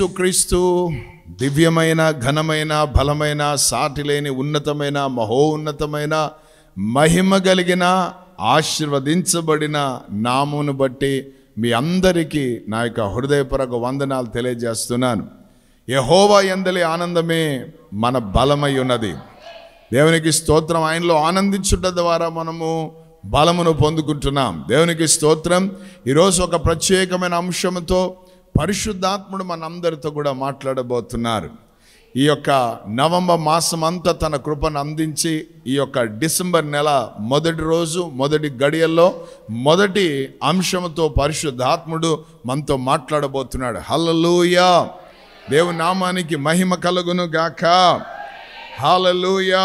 యేసుక్రీస్తు దివ్యమైన, ఘనమైన, బలమైన, సాటిలేని, ఉన్నతమైన, మహోన్నతమైన, మహిమ కలిగిన, ఆశీర్వదించబడిన నామమును బట్టి మీ అందరికీ నా యొక్క హృదయపూర్వక వందనాలు తెలియజేస్తున్నాను. యెహోవా యందలి ఆనందమే మన బలమై ఉన్నది. దేవునికి స్తోత్రం. ఆయనలో ఆనందించుట ద్వారా మనము బలమును పొందుకుంటున్నాం. దేవునికి స్తోత్రం. ఈరోజు ఒక ప్రత్యేకమైన అంశంతో పరిశుద్ధాత్ముడు మనందరితో కూడా మాట్లాడబోతున్నారు. ఈ యొక్క నవంబర్ మాసం అంతా తన కృపను అందించి ఈ యొక్క డిసెంబర్ నెల మొదటి రోజు, మొదటి గడియల్లో మొదటి అంశంతో పరిశుద్ధాత్ముడు మనతో మాట్లాడబోతున్నాడు. హల్లెలూయా. దేవుని నామానికి మహిమ కలుగును గాక. హల్లెలూయా.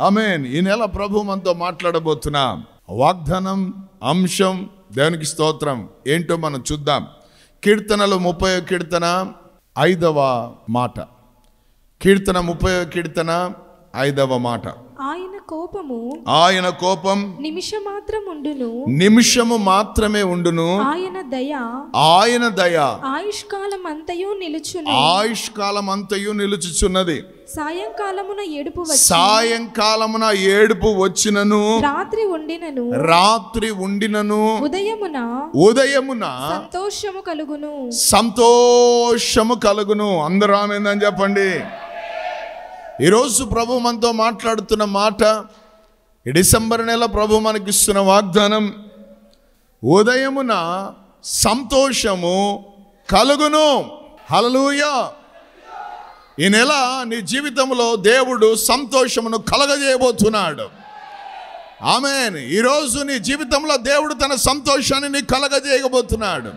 ఆమేన్. ఈ నెల ప్రభు మనతో మాట్లాడబోతున్నా వాగ్దానం, అంశం, దేవునికి స్తోత్రం ఏంటో మనం చూద్దాం. కీర్తనలు 30వ కీర్తన 5వ మాట. కీర్తన 30వ కీర్తన 5వ మాట. ఆయన కోపం నిమిషము మాత్రమే ఉండును. ఆయన దయ ఆయుష్కాలమంతయు నిలుచుచున్నది. సాయంకాలమున ఏడుపు వచ్చినను, రాత్రి ఉండినను, ఉదయమున సంతోషము కలుగును. అందరూ ఆమేన్ చెప్పండి. ఈరోజు ప్రభు మనతో మాట్లాడుతున్న మాట, ఈ డిసెంబర్ నెల ప్రభు మనకిస్తున్న వాగ్దానం, ఉదయమున సంతోషము కలుగును. హల్లెలూయా. ఈ నెల నీ జీవితంలో దేవుడు సంతోషమును కలగజేయబోతున్నాడు. ఆమేన్. ఈరోజు నీ జీవితంలో దేవుడు తన సంతోషాన్ని నీకు కలగజేయబోతున్నాడు.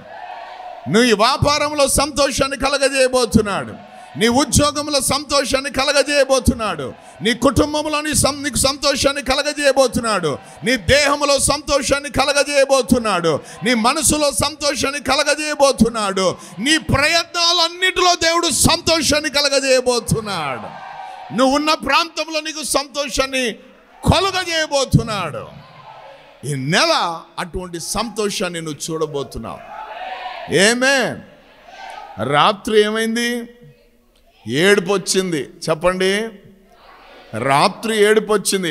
నీ వ్యాపారంలో సంతోషాన్ని కలగజేయబోతున్నాడు. నీ ఉద్యోగంలో సంతోషాన్ని కలగజేయబోతున్నాడు. నీ కుటుంబంలో నీకు సంతోషాన్ని కలగజేయబోతున్నాడు. నీ దేహంలో సంతోషాన్ని కలగజేయబోతున్నాడు. నీ మనసులో సంతోషాన్ని కలగజేయబోతున్నాడు. నీ ప్రయత్నాలన్నిటిలో దేవుడు సంతోషాన్ని కలగజేయబోతున్నాడు. నువ్వు ఉన్న ప్రాంతంలో నీకు సంతోషాన్ని కలుగజేయబోతున్నాడు. ఈ నెల అటువంటి సంతోషాన్ని నువ్వు చూడబోతున్నావు. ఏమే రాత్రి ఏమైంది? ఏడుపు వచ్చింది. చెప్పండి. రాత్రి ఏడుపు వచ్చింది.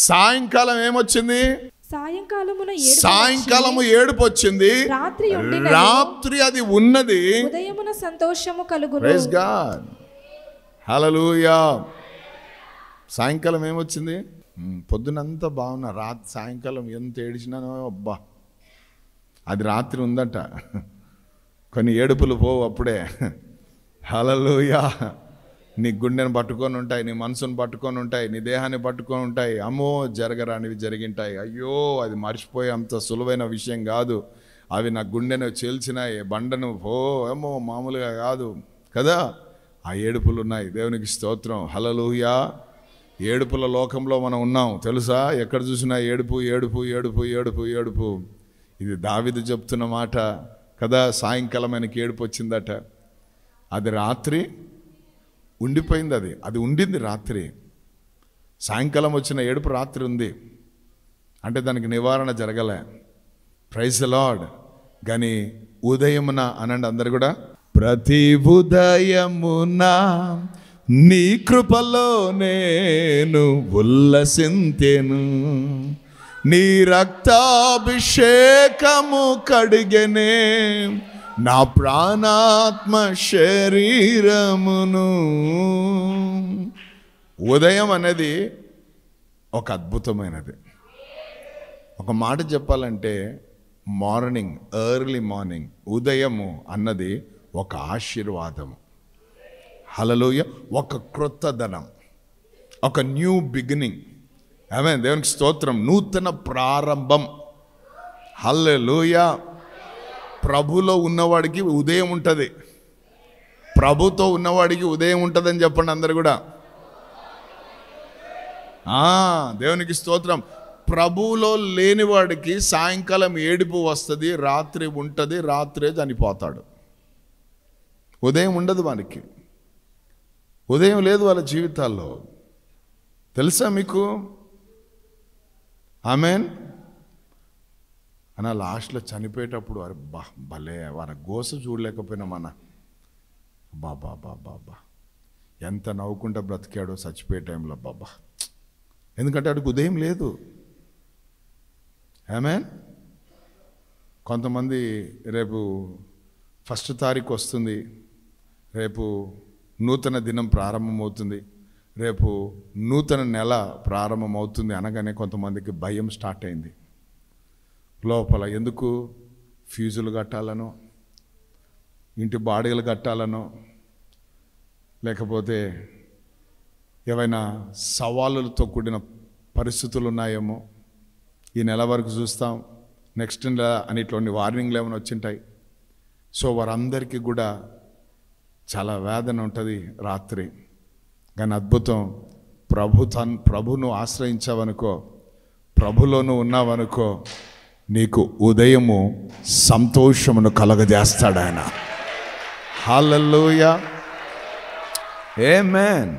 సాయంకాలం ఏమొచ్చింది? సాయంకాలము ఏడుపు వచ్చింది. రాత్రి అది ఉన్నది. ఉదయమున సంతోషము కలుగును. Praise God. హల్లెలూయా. సాయంకాలం ఏమొచ్చింది? పొద్దునంతా బాగున్నా, సాయంకాలం ఎంత ఏడిచినానో అబ్బా, అది రాత్రి ఉందట. కొన్ని ఏడుపులు పోవు అప్పుడే. హల్లెలూయా. నీ గుండెను పట్టుకొని ఉంటాయి, నీ మనసును పట్టుకొని ఉంటాయి, నీ దేహాన్ని పట్టుకొని ఉంటాయి. అమ్మో జరగరానివి జరిగింటాయి. అయ్యో అది మర్చిపోయే అంత సులువైన విషయం కాదు. అవి నా గుండెను చీల్చినాయి, బండను ఏమో మామూలుగా కాదు కదా. ఆ ఏడుపులు ఉన్నాయి. దేవునికి స్తోత్రం. హల్లెలూయా. ఏడుపుల లోకంలో మనం ఉన్నాం తెలుసా. ఎక్కడ చూసినా ఏడుపు ఏడుపు ఏడుపు ఏడుపు ఏడుపు. ఇది దావీదు చెప్తున్న మాట కదా. సాయంకాలం ఆయనకి ఏడుపు వచ్చిందట. అది రాత్రి ఉండిపోయింది. అది ఉండింది రాత్రి. సాయంకాలం వచ్చిన ఏడుపు రాత్రి ఉంది అంటే దానికి నివారణ జరగలే. Praise the Lord. కానీ ఉదయమున అనండి అందరు కూడా, ప్రతి ఉదయమున నీ కృపలో నేను ఉల్లసింతెను, నీ రక్తాభిషేకము కడిగెనే నా ప్రాణాత్మ శరీరమును. ఉదయం అనేది ఒక అద్భుతమైనది. ఒక మాట చెప్పాలంటే మార్నింగ్, ఎర్లీ మార్నింగ్, ఉదయము అన్నది ఒక ఆశీర్వాదము. హల్లెలూయా. ఒక క్రొత్తదనం, ఒక న్యూ బిగినింగ్. ఆమేన్. దేవునికి స్తోత్రం. నూతన ప్రారంభం. హల్లెలూయా. ప్రభులో ఉన్నవాడికి ఉదయం ఉంటుంది. ప్రభుతో ఉన్నవాడికి ఉదయం ఉంటుందని చెప్పండి అందరు కూడా. దేవునికి స్తోత్రం. ప్రభువులో లేనివాడికి సాయంకాలం ఏడుపు వస్తుంది, రాత్రి ఉంటుంది, రాత్రే చనిపోతాడు. ఉదయం ఉండదు వానికి. ఉదయం లేదు వాళ్ళ జీవితాల్లో. తెలుసా మీకు? ఆమెన్. అన్న లాస్ట్లో చనిపోయేటప్పుడు భలే వారి గోస చూడలేకపోయినా బాబా బాబా బా ఎంత నవ్వుకుంటా బ్రతికాడో చచ్చిపోయే టైంలో బాబా. ఎందుకంటే అడికి ఉదయం లేదు. ఆమేన్. కొంతమంది రేపు 1వ తారీఖు వస్తుంది, రేపు నూతన దినం ప్రారంభమవుతుంది, రేపు నూతన నెల ప్రారంభమవుతుంది అనగానే కొంతమందికి భయం స్టార్ట్ అయింది లోపల. ఎందుకు? ఫీజులు కట్టాలనో, ఇంటి బాడీలు కట్టాలనో, లేకపోతే ఏవైనా సవాళ్ళతో కూడిన పరిస్థితులు ఉన్నాయేమో. ఈ నెల వరకు చూస్తాం, నెక్స్ట్ నెల అని ఇట్లాంటి వార్నింగ్లు ఏమైనా వచ్చింటాయి. సో వారందరికీ కూడా చాలా వేదన ఉంటుంది రాత్రి. కానీ అద్భుతం, ప్రభును ఆశ్రయించావనుకో, ప్రభులోను ఉన్నావనుకో, నీకు ఉదయము సంతోషమును కలగజేస్తాడు ఆయన. హల్లెలూయా, ఆమేన్.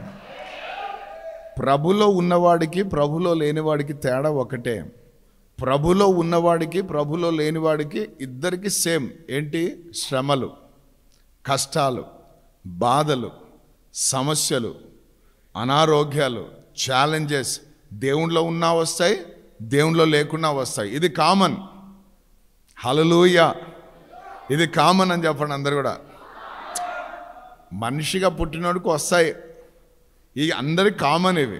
ప్రభులో ఉన్నవాడికి ప్రభులో లేనివాడికి తేడా ఒకటే. ప్రభులో ఉన్నవాడికి ప్రభులో లేనివాడికి ఇద్దరికి సేమ్. ఏంటి? శ్రమలు, కష్టాలు, బాధలు, సమస్యలు, అనారోగ్యాలు, ఛాలెంజెస్ దేవునిలో ఉన్నా వస్తాయి, దేవునిలో లేకున్నా వస్తాయి. ఇది కామన్. హల్లెలూయా, ఇది కామన్ అని చెప్పండి అందరు కూడా. మనిషిగా పుట్టినోడికి వస్తాయి, ఈ అందరికి కామన్ ఇవి.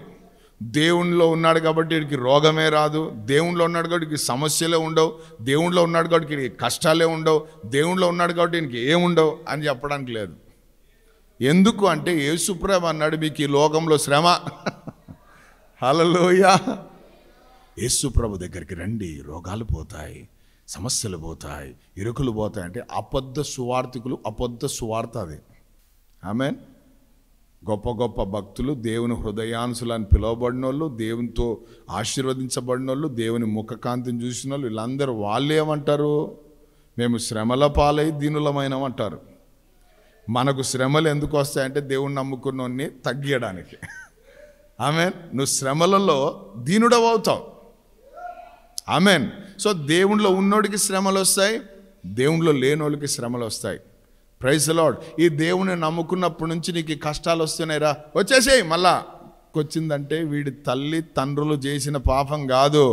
దేవునిలో ఉన్నాడు కాబట్టి వీడికి రోగమే రాదు, దేవునిలో ఉన్నాడు కాబట్టి వీడికి సమస్యలే ఉండవు, దేవునిలో ఉన్నాడు కాబట్టి వీడికి కష్టాలే ఉండవు, దేవునిలో ఉన్నాడు కాబట్టి వీడికి ఏముండవు అని చెప్పడానికి లేదు. ఎందుకు అంటే యేసుప్రభు అన్నాడు, మీకు ఈ లోకంలో శ్రమ. హల్లెలూయా. యేసుప్రభు దగ్గరికి రండి, రోగాలు పోతాయి, సమస్యలు పోతాయి, ఇరుకులు పోతాయి అంటే అబద్ధ సువార్థికులు, అబద్ధ సువార్త అది. ఆమేన్. గొప్ప గొప్ప భక్తులు, దేవుని హృదయాంశులు అని పిలువబడిన వాళ్ళు, దేవునితో ఆశీర్వదించబడిన వాళ్ళు, దేవుని ముఖకాంతిని చూసిన వాళ్ళు, వీళ్ళందరూ వాళ్ళు ఏమంటారు? మేము శ్రమల పాలై దీనులమైనమంటారు. మనకు శ్రమలు ఎందుకు వస్తాయంటే దేవుని నమ్ముకున్నోన్ని తగ్గియడానికి. ఆమేన్. నువ్వు శ్రమలలో దీనుడవవుతావు. ఆమేన్. సో దేవునిలో ఉన్నోడికి శ్రమలు వస్తాయి, దేవునిలో లేనోళ్ళకి శ్రమలు వస్తాయి. Praise the Lord. ఈ దేవుని నమ్ముకున్నప్పటి నుంచి నీకు కష్టాలు వస్తున్నాయిరా, వచ్చేసేయి. మళ్ళా వచ్చిందంటే వీడి తల్లి తండ్రులు చేసిన పాపం కాదు,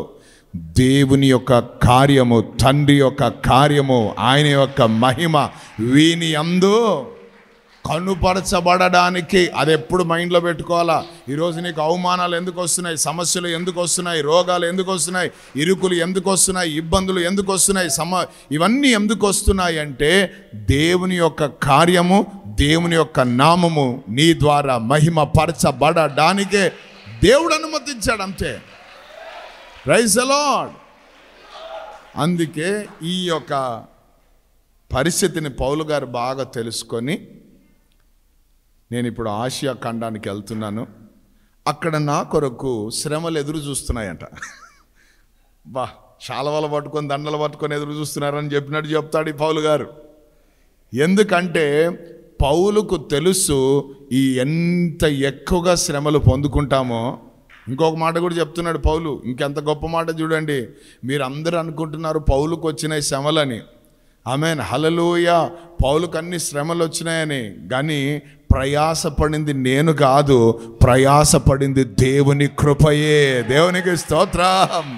దేవుని యొక్క కార్యము, తండ్రి యొక్క కార్యము, ఆయన యొక్క మహిమ వీని యందు కనుపరచబడడానికి. అది ఎప్పుడు మైండ్లో పెట్టుకోవాలా. ఈరోజు నీకు అవమానాలు ఎందుకు వస్తున్నాయి, సమస్యలు ఎందుకు వస్తున్నాయి, రోగాలు ఎందుకు వస్తున్నాయి, ఇరుకులు ఎందుకు వస్తున్నాయి, ఇబ్బందులు ఎందుకు వస్తున్నాయి, ఇవన్నీ ఎందుకు వస్తున్నాయి అంటే దేవుని యొక్క కార్యము, దేవుని యొక్క నామము నీ ద్వారా మహిమ పరచబడడానికే దేవుడు అనుమతించాడు, అంతే. Praise the Lord. అందుకే ఈ యొక్క పరిస్థితిని పౌలు గారు బాగా తెలుసుకొని, నేను ఇప్పుడు ఆసియా ఖండానికి వెళ్తున్నాను, అక్కడ నా కొరకు శ్రమలు ఎదురు చూస్తున్నాయంట. శాలవాలు పట్టుకొని దండలు పట్టుకొని ఎదురు చూస్తున్నారని చెప్పినట్టు చెప్తాడు ఈ పౌలు గారు. ఎందుకంటే పౌలుకు తెలుసు ఈ ఎంత ఎక్కువగా శ్రమలు పొందుకుంటామో. ఇంకొక మాట కూడా చెప్తున్నాడు పౌలు, ఇంకెంత గొప్ప మాట చూడండి. మీరు అందరూ అనుకుంటున్నారు పౌలుకు వచ్చినాయి శ్రమలని. ఆమేన్, హల్లెలూయా. పౌలుకు అన్ని శ్రమలు వచ్చినాయని, కానీ ప్రయాసపడింది నేను కాదు, ప్రయాసపడింది దేవుని కృపయే. దేవునికి స్తోత్రం.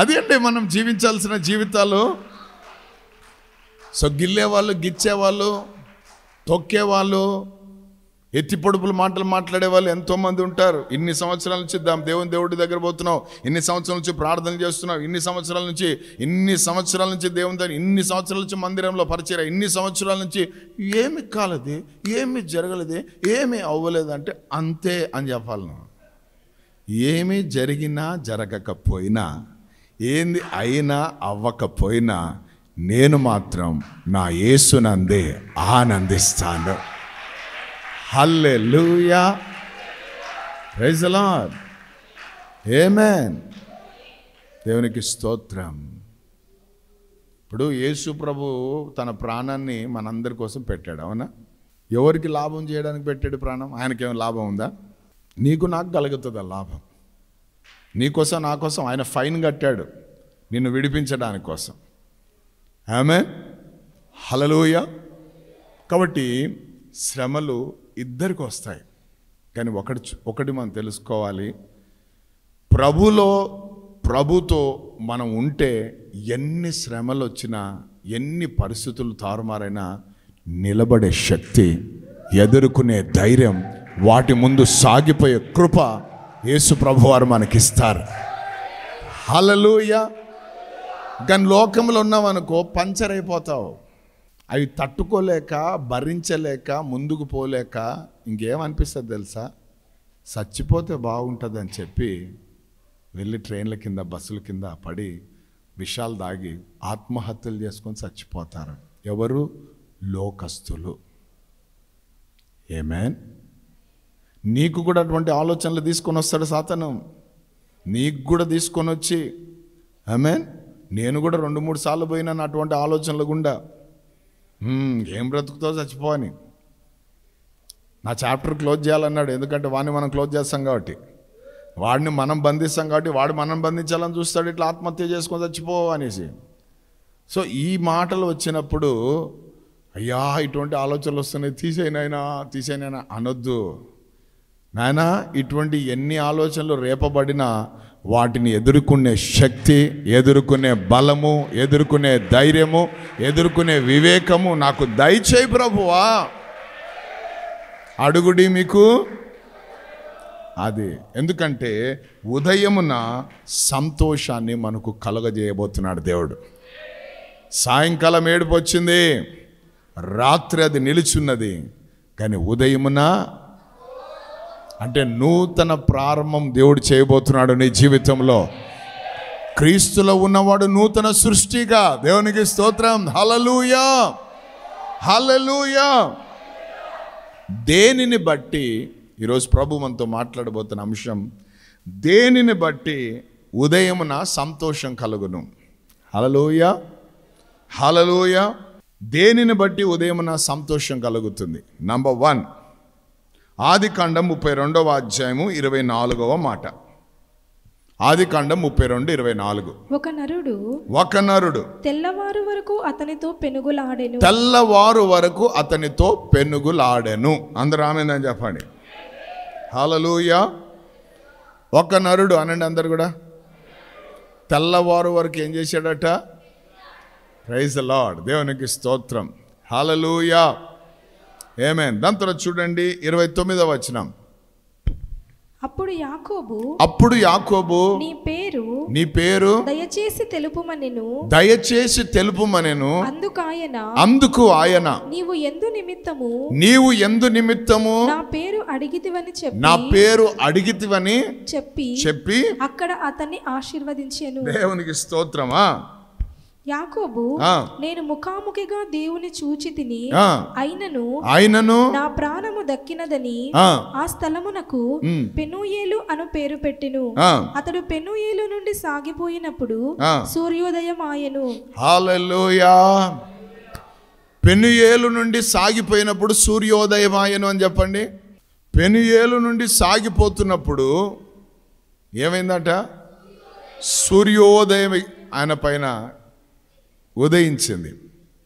అది అండి మనం జీవించాల్సిన జీవితాలు. సో గిల్లేవాళ్ళు, గిచ్చేవాళ్ళు, తొక్కేవాళ్ళు, ఎత్తి పొడుపులు మాటలు మాట్లాడేవాళ్ళు ఎంతోమంది ఉంటారు. ఇన్ని సంవత్సరాల నుంచి దేవుడి దగ్గర పోతున్నావు, ఇన్ని సంవత్సరాల నుంచి ప్రార్థన చేస్తున్నావు, ఇన్ని సంవత్సరాల నుంచి దేవుని దగ్గర, ఇన్ని సంవత్సరాల నుంచి మందిరంలో పరిచయం, ఇన్ని సంవత్సరాల నుంచి ఏమి కాలేదు, ఏమి జరగలేదు, ఏమి అవ్వలేదంటే అంతే అని చెప్పాలి. ఏమి జరిగినా జరగకపోయినా, ఏంది అయినా అవ్వకపోయినా, నేను మాత్రం నా యేసునందే ఆనందిస్తాను. హల్లెలూయా, ప్రైజ్ ది లార్డ్, ఆమేన్. దేవునికి స్తోత్రం. ఇప్పుడు యేసు ప్రభు తన ప్రాణాన్ని మనందరి కోసం పెట్టాడు, అవునా? ఎవరికి లాభం చేయడానికి పెట్టాడు ప్రాణం? ఆయనకేం లాభం ఉందా? నీకు నాకు కలుగుతుందా లాభం? నీకోసం నా కోసం ఆయన ఫైన్ కట్టాడు నిన్ను విడిపించడానికి కోసం. ఆమేన్, హల్లెలూయా. కాబట్టి శ్రమలు ఇద్దరికి వస్తాయి. కానీ ఒకటి మనం తెలుసుకోవాలి, ప్రభుతో మనం ఉంటే ఎన్ని శ్రమలు వచ్చినా, ఎన్ని పరిస్థితులు తారుమారైనా నిలబడే శక్తి, ఎదుర్కొనే ధైర్యం, వాటి ముందు సాగిపోయే కృప యేసు ప్రభువారు మనకిస్తారు. హల్లెలూయా. కానీ లోకంలో ఉన్నామనుకో పంచర్ అయిపోతావు. అవి తట్టుకోలేక, భరించలేక, ముందుకు పోలేక ఇంకేమనిపిస్తుంది తెలుసా? చచ్చిపోతే బాగుంటుందని చెప్పి వెళ్ళి ట్రైన్ల కింద, బస్సుల కింద పడి విషాలు దాగి ఆత్మహత్యలు చేసుకొని చచ్చిపోతారు. ఎవరు? లోకస్తులు. ఆమేన్. నీకు కూడా అటువంటి ఆలోచనలు తీసుకొని వస్తాడు సాతాను. నీకు కూడా తీసుకొని వచ్చి, ఆమేన్, నేను కూడా 2-3 సార్లు పోయినాను అటువంటి ఆలోచనలు గుండా. ఏం బ్రతుకుతో చచ్చిపోని, నా చాప్టర్ క్లోజ్ చేయాలన్నాడు. ఎందుకంటే వాడిని మనం క్లోజ్ చేస్తాం కాబట్టి, వాడిని మనం బంధిస్తాం కాబట్టి, వాడు మనం బంధించాలని చూస్తాడు, ఇట్లా ఆత్మహత్య చేసుకొని చచ్చిపో అనేసి. సో ఈ మాటలు వచ్చినప్పుడు, అయ్యా ఇటువంటి ఆలోచనలు వస్తున్నాయి, తీసేనైనా అనొద్దు నాయనా. ఇటువంటి ఎన్ని ఆలోచనలు రేపబడినా వాటిని ఎదుర్కొనే శక్తి, ఎదుర్కొనే బలము, ఎదుర్కొనే ధైర్యము, ఎదుర్కొనే వివేకము నాకు దయచేయి ప్రభువా. అడుగుడి మీకు అది. ఎందుకంటే ఉదయమున సంతోషాన్ని మనకు కలగజేయబోతున్నాడు దేవుడు. సాయంకాలం ఏడుపు వచ్చింది, రాత్రి అది నిలుచున్నది, కానీ ఉదయమున అంటే నూతన ప్రారంభం దేవుడు చేయబోతున్నాడు నీ జీవితంలో. క్రీస్తులో ఉన్నవాడు నూతన సృష్టిగా. దేవునికి స్తోత్రం. హల్లెలూయా, హల్లెలూయా. దేనిని బట్టి ఈరోజు ప్రభు మనతో మాట్లాడబోతున్న అంశం, దేనిని బట్టి ఉదయమున సంతోషం కలుగును. హల్లెలూయా, హల్లెలూయా. దేనిని బట్టి ఉదయమున సంతోషం కలుగుతుంది? నంబర్ 1, ఆదికాండం 32వ అధ్యాయము 24వ మాట. ఆదికాండం 32:24. ఒక నరుడు తెల్లవారు వరకు అతనితో పెనుగులాడెను. అందరూ ఆమేన్ చెప్పండి. హల్లెలూయా. ఒక నరుడు అనండి అందరు కూడా. తెల్లవారు వరకు ఏం చేశాడట? Praise the Lord. దేవునికి స్తోత్రం. హల్లెలూయా, ఆమేన్. దాని తర్వాత చూడండి 29వ వచనం. అప్పుడు యాకోబు నీ పేరు దయచేసి తెలుపుమనెను. అందుకు ఆయన నీవు ఎందు నిమిత్తము నా పేరు అడిగితివని చెప్పి అక్కడ అతన్ని ఆశీర్వదించెను. దేవునికి స్తోత్రమా. యాకోబు నేను ముఖాముఖిగా దేవుని చూచి తిని, అయినను నా ప్రాణము దక్కినదని ఆ స్థలమునకు పెనూయేలు అను పేరు పెట్టెను. అతడు పెనూయేలు నుండి సాగిపోయినప్పుడు సూర్యోదయం ఆయను. హల్లెలూయా. పెనూయేలు నుండి సాగిపోయినప్పుడు సూర్యోదయం ఆయను అని చెప్పండి. పెనూయేలు నుండి సాగిపోతున్నప్పుడు ఏమైందట? సూర్యోదయం ఆయన పైన ఉదయించింది.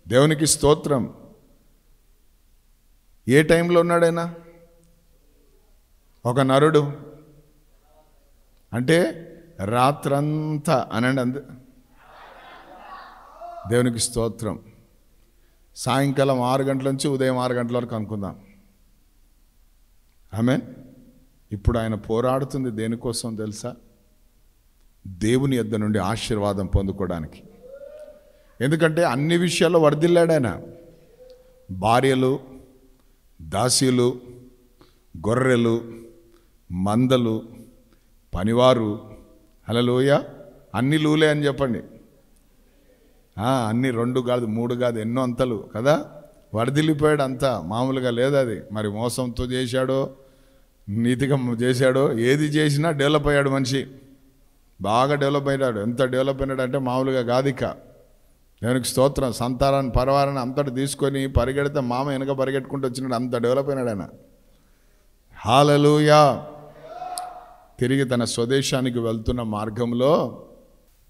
దేవునికి స్తోత్రం. ఏ టైంలో ఉన్నాడైనా? ఒక నరుడు అంటే రాత్రంతా అనండి. దేవునికి స్తోత్రం. సాయంకాలం 6 గంటల నుంచి ఉదయం 6 గంటల వరకు అనుకుందాం. ఆమేన్. ఇప్పుడు ఆయన పోరాడుతుంది దేనికోసం తెలుసా? దేవుని యొద్ద నుండి ఆశీర్వాదం పొందుకోవడానికి. ఎందుకంటే అన్ని విషయాల్లో వర్ధిల్లాడు ఆయన. భార్యలు, దాసీలు, గొర్రెలు, మందలు, పనివారు. హల్లెలూయా. అన్ని లూలే అని చెప్పండి. అన్ని 2 కాదు 3 కాదు ఎన్నో అంతలు కదా. వర్ధిల్లిపోయాడు అంతా. మామూలుగా లేదు అది. మరి మోసంతో చేశాడో, నీతిగా చేశాడో, ఏది చేసినా డెవలప్ అయ్యాడు మనిషి. బాగా డెవలప్ అయ్యాడు. ఎంత డెవలప్ అయినాడు అంటే మామూలుగా గాదిక. దేవునికి స్తోత్రం. సంతానాన్ని పరివారాన్ని అంతటి తీసుకొని పరిగెడితే మామ వెనక పరిగెట్టుకుంటూ వచ్చినాడు. అంత డెవలప్ అయినాడు ఆయన. హల్లెలూయా. తిరిగి తన స్వదేశానికి వెళ్తున్న మార్గంలో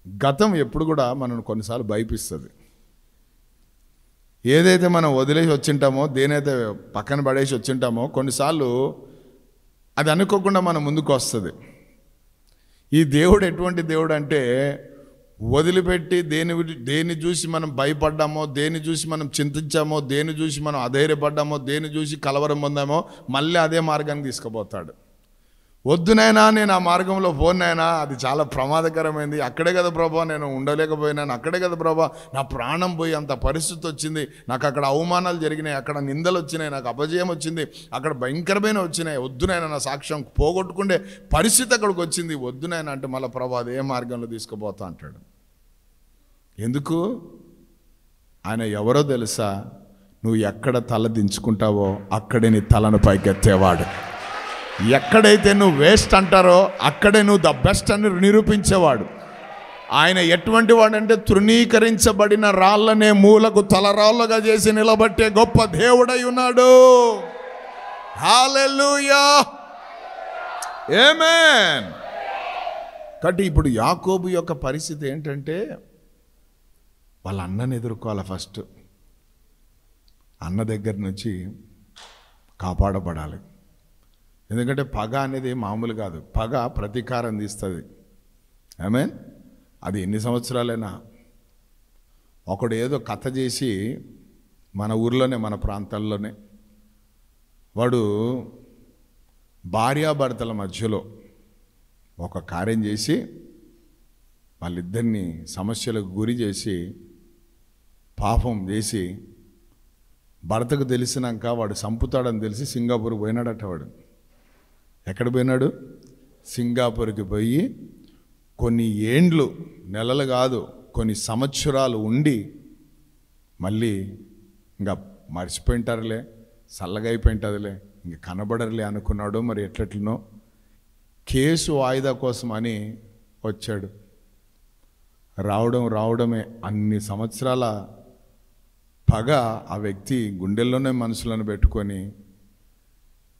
గతం ఎప్పుడు కూడా మనల్ని కొన్నిసార్లు భయపిస్తుంది. ఏదైతే మనం వదిలేసి వచ్చింటామో, దేనైతే పక్కన పడేసి వచ్చింటామో, కొన్నిసార్లు అది అనుకోకుండా మన ముందుకు వస్తుంది. ఈ దేవుడు ఎటువంటి దేవుడు అంటే, వదిలిపెట్టి దేన్ని చూసి మనం భయపడ్డామో, దేన్ని చూసి మనం చింతించామో, దేన్ని చూసి మనం అధైర్యపడ్డామో, దేన్ని చూసి కలవరం పొందామో, మళ్ళీ అదే మార్గాన్ని తీసుకుపోతాడు. వద్దునైనా నేను ఆ మార్గంలో పోనైనా, అది చాలా ప్రమాదకరమైంది, అక్కడే కదా ప్రభా నేను ఉండలేకపోయినాను, అక్కడే కదా ప్రభా నా ప్రాణం పోయి అంత పరిస్థితి వచ్చింది, నాకు అక్కడ అవమానాలు జరిగినాయి, అక్కడ నిందలు వచ్చినాయి, నాకు అపజయం వచ్చింది, అక్కడ భయంకరమైన వచ్చినాయి, వద్దునైనా నా సాక్ష్యం పోగొట్టుకుండే పరిస్థితి అక్కడికి వచ్చింది, వద్దునైనా అంటే మళ్ళీ ప్రభా అదే మార్గంలో తీసుకుపోతా అంటాడు. ఎందుకు? ఆయన ఎవరో తెలుసా? నువ్వు ఎక్కడ తల దించుకుంటావో అక్కడే నీ తలను పైకెత్తేవాడు. ఎక్కడైతే నువ్వు వేస్ట్ అంటారో అక్కడే నువ్వు ద బెస్ట్ అని నిరూపించేవాడు. ఆయన ఎటువంటి వాడంటే, తృణీకరించబడిన రాళ్ళనే మూలకు తలరాళ్ళుగా చేసి నిలబట్టే గొప్ప దేవుడై ఉన్నాడు. హల్లెలూయా, ఆమేన్. కాబట్టి ఇప్పుడు యాకోబు యొక్క పరిస్థితి ఏంటంటే, వాళ్ళ అన్నని ఎదుర్కోవాలి. ఫస్ట్ అన్న దగ్గర నుంచి కాపాడబడాలి. ఎందుకంటే పగ అనేది మామూలు కాదు. పగ ప్రతీకారం తీస్తుంది. ఆమేన్. అది ఎన్ని సంవత్సరాలైనా. ఒకడు ఏదో కథ చేసి మన ఊర్లోనే, మన ప్రాంతాల్లోనే, వాడు భార్యాభర్తల మధ్యలో ఒక కార్యం చేసి వాళ్ళిద్దరినీ సమస్యలకు గురి చేసి పాపం చేసి భర్తకు తెలిసినాక వాడు చంపుతాడని తెలిసి సింగపూర్ పోయినాడట. వాడు ఎక్కడ పోయినాడు? సింగపూర్కి పోయి కొన్ని ఏండ్లు, నెలలు కాదు కొన్ని సంవత్సరాలు ఉండి మళ్ళీ ఇంకా మర్చిపోయింటారులే, చల్లగా అయిపోయింటుందిలే, ఇంక కనబడరులే అనుకున్నాడు. మరి ఎట్లనో కేసు వాయిదా కోసం అని వచ్చాడు. రావడమే అన్ని సంవత్సరాల పగ ఆ వ్యక్తి గుండెల్లోనే మనసులను పెట్టుకొని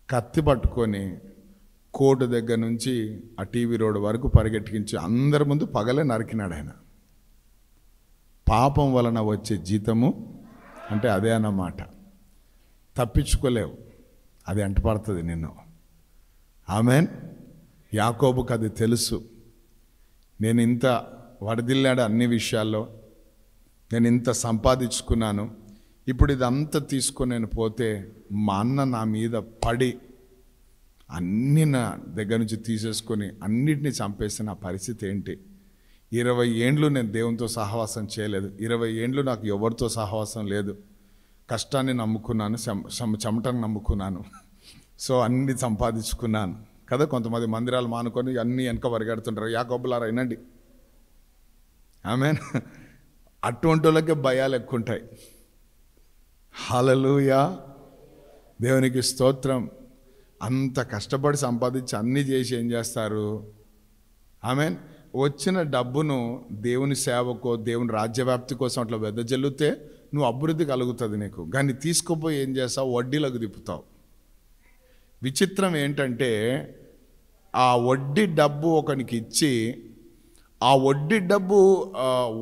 కత్తి పట్టుకొని కోర్టు దగ్గర నుంచి ఆ టీవీ రోడ్ వరకు పరిగెట్టించి అందరి ముందు పగలే నరికినాడు ఆయన. పాపం వలన వచ్చే జీతము అంటే అదే అన్నమాట. తప్పించుకోలేవు, అది అంటపడుతుంది నిన్ను. ఆమేన్. యాకోబుకు అది తెలుసు. నేను ఇంత వడదిల్లాడు అన్ని విషయాల్లో, నేను ఇంత సంపాదించుకున్నాను, ఇప్పుడు ఇదంతా తీసుకొని నేను పోతే మా అన్న నా మీద పడి అన్నీ నా దగ్గర నుంచి తీసేసుకొని అన్నిటినీ చంపేస్తే నా పరిస్థితి ఏంటి? 20 ఏండ్లు నేను దేవునితో సహవాసం చేయలేదు, 20 ఏండ్లు నాకు ఎవరితో సహవాసం లేదు, కష్టాన్ని నమ్ముకున్నాను, చెమటను నమ్ముకున్నాను, సో అన్ని సంపాదించుకున్నాను కదా. కొంతమంది మందిరాలు మానుకొని అన్నీ వెనక పరిగెడుతుంటారు. యాకోబులారా వినండి, ఆమేన్. అటువంటి వాళ్ళకే భయాలు ఎక్కువ ఉంటాయి. హల్లెలూయా, దేవునికి స్తోత్రం. అంత కష్టపడి సంపాదించి అన్నీ చేసి ఏం చేస్తారు? ఆమేన్. వచ్చిన డబ్బును దేవుని సేవకో, దేవుని రాజ్యవ్యాప్తి కోసం అట్లా వెదజల్లితే నువ్వు అభివృద్ధి కలుగుతుంది నీకు. కానీ తీసుకుపోయి ఏం చేస్తావు? వడ్డీలకు తిప్పుతావు. విచిత్రం ఏంటంటే, ఆ వడ్డీ డబ్బు ఒకనికి ఇచ్చి, ఆ వడ్డీ డబ్బు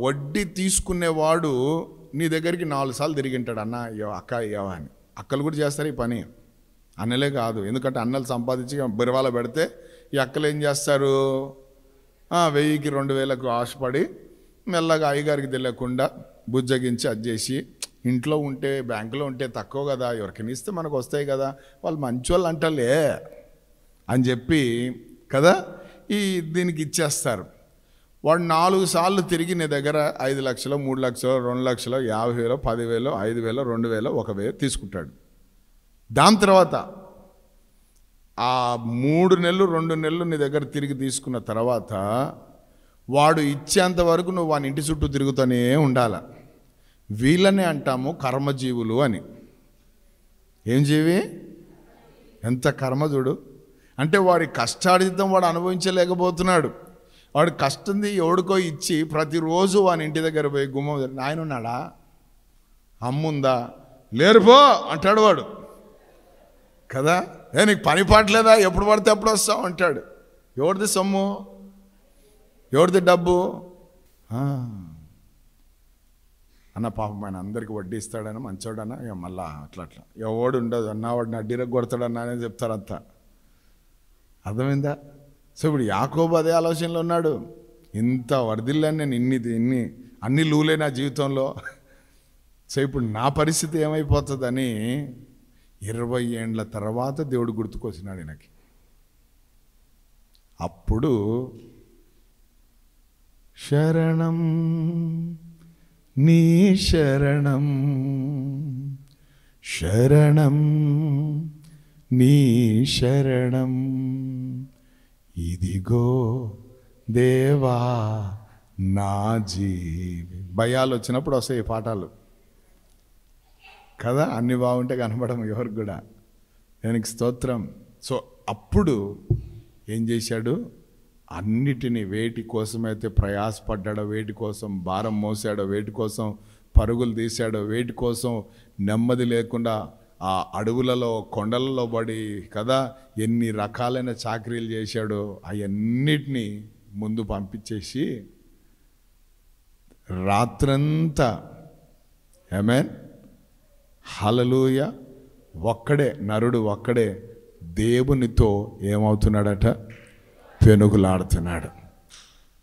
వడ్డీ తీసుకునేవాడు నీ దగ్గరికి 4 సార్లు తిరిగింటాడు. అన్న అయ్యో, అక్క అయ్యావా అని. అక్కలు కూడా చేస్తారు ఈ పని, అన్నలే కాదు. ఎందుకంటే అన్నలు సంపాదించి బిరవాల పెడితే ఈ అక్కలు ఏం చేస్తారు? 1000కి 2000కు ఆశపడి మెల్లగా అయ్యగారికి తెలియకుండా బుజ్జగించి అది చేసి, ఇంట్లో ఉంటే బ్యాంకులో ఉంటే తక్కువ కదా, ఎవరికైనా ఇస్తే మనకు వస్తాయి కదా, వాళ్ళు మంచోళ్ళు అంటలే అని చెప్పి కదా దీనికి ఇచ్చేస్తారు. వాడు 4 సార్లు తిరిగి నీ దగ్గర 5 లక్షలు, 3 లక్షలు, 2 లక్షలు, 50,000, 10,000, 5,000, 2,000, 1,000 తీసుకుంటాడు. దాని తర్వాత ఆ 3 నెలలు 2 నెలలు నీ దగ్గర తిరిగి తీసుకున్న తర్వాత వాడు ఇచ్చేంత వరకు నువ్వు వాని ఇంటి చుట్టూ తిరుగుతూనే ఉండాల. వీళ్ళనే అంటాము కర్మజీవులు అని. ఏం జీవి? ఎంత కర్మ చూడు. అంటే వాడి కష్టార్జితం వాడు అనుభవించలేకపోతున్నాడు. వాడు కష్టంది ఎవడికో ఇచ్చి ప్రతిరోజు వాని ఇంటి దగ్గర పోయి గుమ్మం, నాయన ఉన్నాడా, అమ్ముందా, లేరుపో అంటాడు వాడు కదా. నీకు పని పాటలేదా, ఎప్పుడు పడితే అప్పుడు వస్తావు అంటాడు. ఎవరిది సొమ్ము, ఎవరిది డబ్బు? అన్న పాపం ఆయన అందరికీ వడ్డీ ఇస్తాడని మంచోడన్నా, ఇక మళ్ళా అట్లా ఎవడు ఉండదు అన్న, వాడిని అడ్డీరకు కొడతాడన్నా అనేది చెప్తారంతా. అర్థమైందా? సో ఇప్పుడు యాకోబు అదే ఆలోచనలో ఉన్నాడు. ఇంత వర్ధిల్లాను నేను, అన్ని లూలే నా జీవితంలో. సో ఇప్పుడు నా పరిస్థితి ఏమైపోతుందని 20 ఏండ్ల తర్వాత దేవుడు గుర్తుకొచ్చినాడు ఈయనకి. అప్పుడు శరణం నీ శరణం, శరణం నీ శరణం, ఇదిగో దేవా నా జీవి. భయాలు వచ్చినప్పుడు వస్తాయి పాఠాలు కదా, అన్ని బాగుంటే కనపడము ఎవరికి కూడా. దానికి స్తోత్రం. సో అప్పుడు ఏం చేశాడు? అన్నిటినీ వేటి కోసమైతే ప్రయాసపడ్డాడో, వేటి కోసం భారం మోసాడో, వేటి కోసం పరుగులు తీశాడో, వేటి కోసం నెమ్మది లేకుండా ఆ అడవులలో కొండలలో పడి కదా ఎన్ని రకాలైన చాకరీలు చేశాడో అవన్నిటినీ ముందు పంపించేసి రాత్రంతా, ఆమేన్, హల్లెలూయా, ఒక్కడే నరుడు, ఒక్కడే దేవునితో ఏమవుతున్నాడట? పెనుగులాడుతున్నాడు.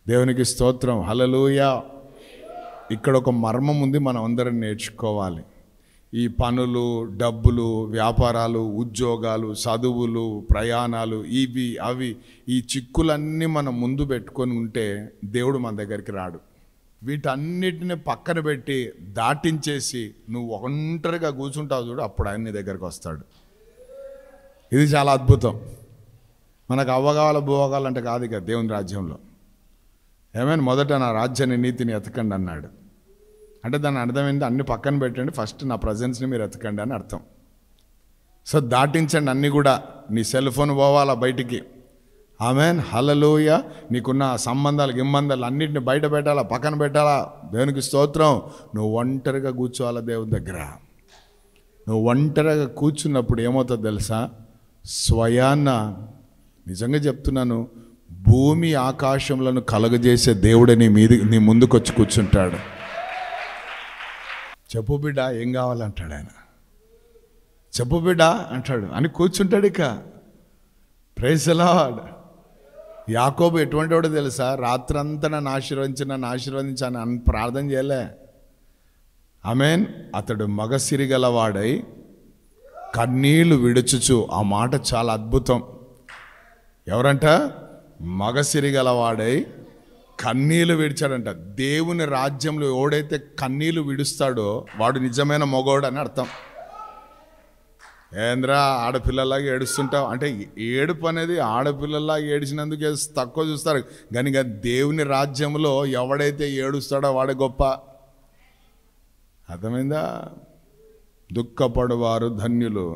దేవునికి స్తోత్రం, హల్లెలూయా. ఇక్కడ ఒక మర్మం ఉంది, మనం అందరం నేర్చుకోవాలి. ఈ పనులు, డబ్బులు, వ్యాపారాలు, ఉద్యోగాలు, చదువులు, ప్రయాణాలు, ఇవి అవి, ఈ చిక్కులన్నీ మనం ముందు పెట్టుకొని ఉంటే దేవుడు మన దగ్గరికి రాడు. వీటన్నిటిని పక్కన పెట్టి దాటించేసి నువ్వు ఒంటరిగా కూర్చుంటావు చూడు, అప్పుడు ఆయన నీ దగ్గరికి వస్తాడు. ఇది చాలా అద్భుతం. మనకు అవ్వగాల భూవగాలంటే కాదు ఇక దేవుని రాజ్యంలో. ఏమైనా మొదట నా రాజ్యాన్ని నీతిని ఎతకండి అన్నాడు. అంటే దాని అర్థం ఏంటి? అన్ని పక్కన పెట్టండి, ఫస్ట్ నా ప్రజెన్స్ని మీరు ఎతకండి అని అర్థం. సో దాటించండి అన్నీ కూడా. నీ సెల్ ఫోన్ పోవాలా బయటికి, ఆమేన్, హల్లెలూయా. నీకున్న సంబంధాలు గిమ్మందాలు అన్నింటిని బయట పెట్టాలా, పక్కన పెట్టాలా. దేవునికి స్తోత్రం. నువ్వు ఒంటరిగా కూర్చోవాలా దేవుని దగ్గర. నువ్వు ఒంటరిగా కూర్చున్నప్పుడు ఏమవుతుందో తెలుసా? స్వయాన్న, నిజంగా చెప్తున్నాను, భూమి ఆకాశములను కలుగజేసే దేవుడే నీ ముందుకు వచ్చి కూర్చుంటాడు. చెప్పు బిడ్డ ఏం కావాలంటాడు ఆయన. చెప్పు బిడ్డ అంటాడు అని కూర్చుంటాడు. ఇక ప్రైజ్ ది లార్డ్. యాకోబు ఎటువంటి వాడో తెలుసా? రాత్రంతా నన్ను ఆశీర్వదించాను అని ప్రార్థన చేయలే. ఆమేన్. అతడు మగసిరి గలవాడై కన్నీళ్లు విడుచుచు, ఆ మాట చాలా అద్భుతం. ఎవరంట? మగసిరి గలవాడై కన్నీళ్లు విడిచాడంట. దేవుని రాజ్యంలో ఎవడైతే కన్నీళ్లు విడుస్తాడో వాడు నిజమైన మగోడు అని అర్థం. ఏంద్రా ఆడపిల్లలాగా ఏడుస్తుంటావు అంటే, ఏడుపు అనేది ఆడపిల్లలాగా ఏడిచినందుకే తక్కువ చూస్తారు. కానీ దేవుని రాజ్యంలో ఎవడైతే ఏడుస్తాడో వాడే గొప్ప. అర్థమైందా? దుఃఖపడువారు ధన్యులు.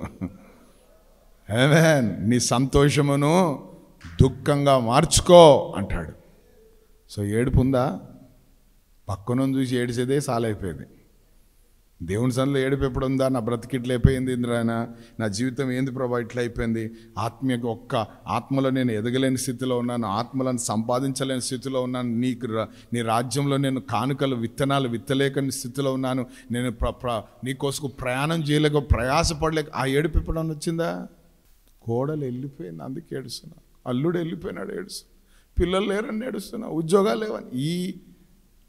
ఆమేన్. నీ సంతోషమును దుఃఖంగా మార్చుకో అంటాడు. సో ఏడుపు ఉందా? పక్కన చూసి ఏడిసేదే సాలైపోయేది. దేవుని సన్నిధిలో ఏడుపు ఎప్పుడు ఉందా? నా బ్రతికిట్లు అయిపోయింది ఇంద్రాయన, నా జీవితం ఏంది ప్రభా ఇట్లా అయిపోయింది, ఆత్మలో నేను ఎదగలేని స్థితిలో ఉన్నాను, ఆత్మలను సంపాదించలేని స్థితిలో ఉన్నాను, నీ రాజ్యంలో నేను కానుకలు విత్తనాలు విత్తలేకని స్థితిలో ఉన్నాను, నేను నీకోసం ప్రయాణం చేయలేక ప్రయాసపడలేక. ఆ ఏడుపు ఎప్పుడన్నా వచ్చిందా? కోడలు వెళ్ళిపోయింది అందుకే ఏడుస్తున్నా, అల్లుడు వెళ్ళిపోయినాడు ఏడుస్తున్నా, పిల్లలు లేరని ఏడుస్తున్నా, ఉద్యోగాలు లేవని. ఈ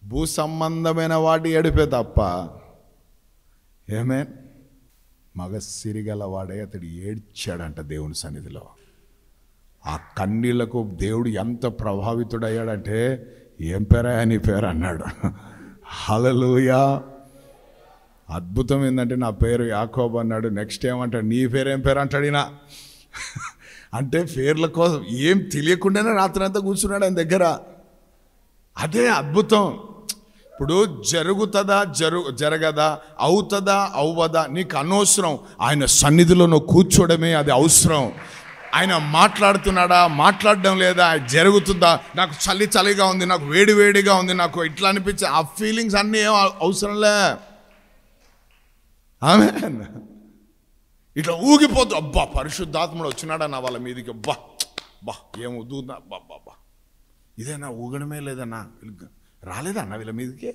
భూ సంబంధమైన వాటి ఏడుపే తప్ప. ఏమేన్. మగ సిరిగలవాడే అతడు ఏడ్చాడంట దేవుని సన్నిధిలో. ఆ కన్నీళ్లకు దేవుడు ఎంత ప్రభావితుడయ్యాడంటే, ఏం పేరా నీ పేరు అన్నాడు. హల్లెలూయా. అద్భుతం ఏంటంటే, నా పేరు యాకోబు అన్నాడు. నెక్స్ట్ ఏమంటాడు? నీ పేరేం పేరు అంటాడు ఈయన. అంటే పేర్ల కోసం ఏం తెలియకుండానే రాత్రంతా కూర్చున్నాడు ఆయన దగ్గర. అదే అద్భుతం. ఇప్పుడు జరుగుతుందా జరగదా, అవుతుందా అవ్వదా నీకు అనవసరం. ఆయన సన్నిధిలో నువ్వు కూర్చోవడమే అది అవసరం. ఆయన మాట్లాడుతున్నాడా, మాట్లాడడం లేదా, జరుగుతుందా, నాకు చలిగా ఉంది, నాకు వేడిగా ఉంది, నాకు ఇట్లా అనిపించే ఆ ఫీలింగ్స్ అన్నీ ఏం అవసరంలే. ఆమేన్. ఇట్లా ఊగిపోతు, అబ్బా పరిశుద్ధాత్ముడు వచ్చినాడా నా వాళ్ళ మీదకి, అబ్బా ఏం ఊదునా, అబ్బా ఇదేనా ఊగడమే లేదన్నా, రాలేదన్నా వీళ్ళ మీదకి.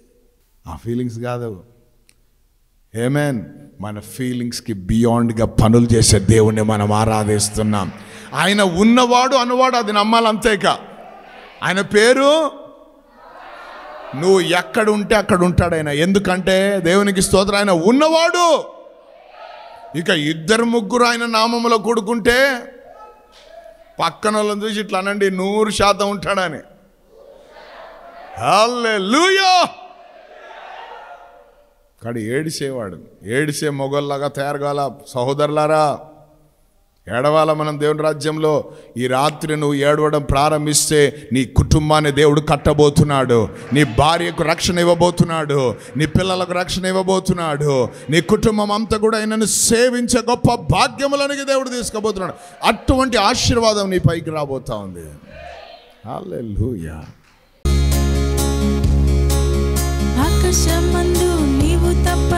ఆ ఫీలింగ్స్ కాదు. ఆమేన్. మన ఫీలింగ్స్కి బియాండ్గా పనులు చేసే దేవుణ్ణి మనం ఆరాధిస్తున్నాం. ఆయన ఉన్నవాడు అనువాడు, అది నమ్మాలి అంతేక. ఆయన పేరు, నువ్వు ఎక్కడ ఉంటే అక్కడ ఉంటాడు ఆయన. ఎందుకంటే దేవునికి స్తోత్రం, ఆయన ఉన్నవాడు. ఇక 2-3 ఆయన నామములో కూడుకుంటే పక్కన వాళ్ళని చూసి ఇట్లా అనండి, 100% ఉంటాడని. హల్లెలూయా. కానీ ఏడిసే మొగల్లాగా తయారుగాల సహోదరులారా. ఏడవాల మనం దేవుని రాజ్యంలో. ఈ రాత్రి నువ్వు ఏడవడం ప్రారంభిస్తే నీ కుటుంబాన్ని దేవుడు కట్టబోతున్నాడు. నీ భార్యకు రక్షణ ఇవ్వబోతున్నాడు. నీ పిల్లలకు రక్షణ ఇవ్వబోతున్నాడు. నీ కుటుంబం అంతా కూడా ఆయనను సేవించే గొప్ప భాగ్యములనికి దేవుడు తీసుకుపోతున్నాడు. అటువంటి ఆశీర్వాదం నీ పైకి రాబోతా ఉంది. హల్లెలూయా. ఆకాశమందు నీవు తప్ప